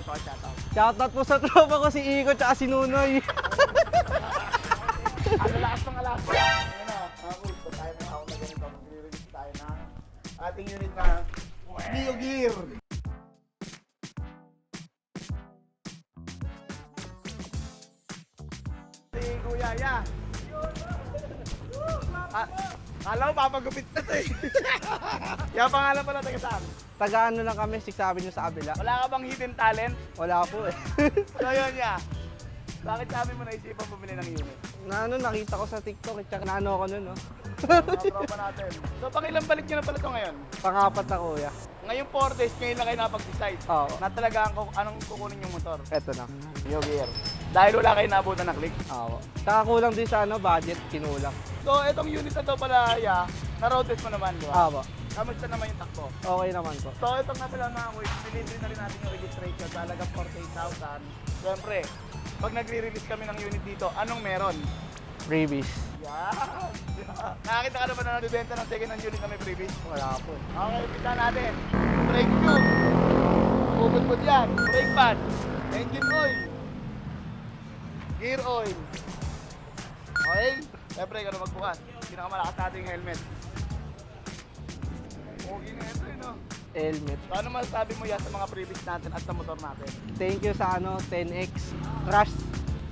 gusto ka shoutout? Shoutout po sa tropa ko si Iko tsaka si Nunoy. Ang lalakas ng alas. Ayun na, mga boys, kung tayo may ako na ganito, mag-release tayo ng ating unit na Neo Gear. Si Kuya, ya. Kala ko papagupit na to eh. Yung pangalan pala taga saan? Taga ano lang kami, 6 Avenue sa kabila. Wala ka bang hidden talent? Wala po eh. So yun ya. Bakit sabi mo naisipan bumili ng unit? Nakita ko sa TikTok, tsaka naano ako nun, no? Mga tropa natin. So pangilang balik nyo na pala ito ngayon? Pangapat na kuya. Ngayong 4 days, ngayon lang kayo napag-decide Oo. na talaga anong kukunin yung motor. Eto na. Neo Gear. Dahil wala kayo naabutan na click. Oo. Tsaka kulang din sa ano, budget, kinulang. So itong unit na to pala, ya, na-road test mo naman, di ba? Apo. Kamusta naman yung takbo? Okay naman po. So ito nga pala mga kuys, delivery na rin natin yung registration sa halagang 48,000. Siyempre, pag nagre-release kami ng unit dito, anong meron? Freebies. Yan! Nakakita ka na ba na nabibenta ng second hand unit na may freebies? Wala po. Okay, pita natin. Brake tube. Bubud-bud yan. Brake pad. Engine oil. Gear oil. Okay? Siyempre, ikaw na magbukas. Pinakamalakas natin yung helmet. Okay na ito, no? Helmet. So, ano masasabi mo yan sa mga freebies natin at sa motor natin? Thank you sa ano, 10X. Crash.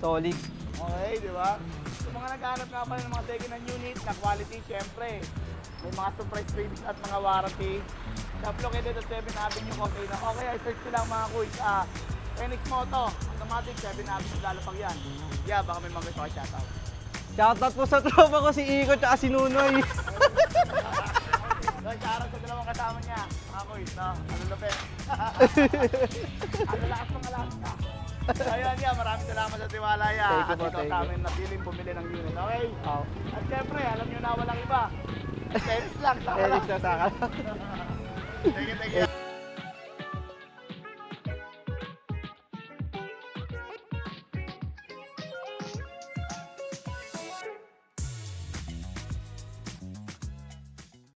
Solid. Okay, di ba? So, mga naghahanap nga pala ng mga second hand unit na quality, syempre. May mga surprise freebies at mga warranty. Sa located at 7 Avenue, okay na. Okay, I search ko lang mga kuys. Phoenix Moto, automatic 7 Avenue, lalapag yan. Yeah, baka may mga gusto ka shoutout. Shoutout po sa tropa ko si Iko tsaka si Nunoy. So, shoutout sa dalawang kasama niya. Mga kuys, no? Ano lupit? Ang lalakas ng alas ka. So, ayun yan, maraming salamat sa tiwala ya. Thank you At po, ikaw thank sa you. amin napiling bumili ng unit, okay? Oo. At syempre, alam nyo na walang iba. Tennis lang, saka Helix lang. na sa akin. Thank you, thank you.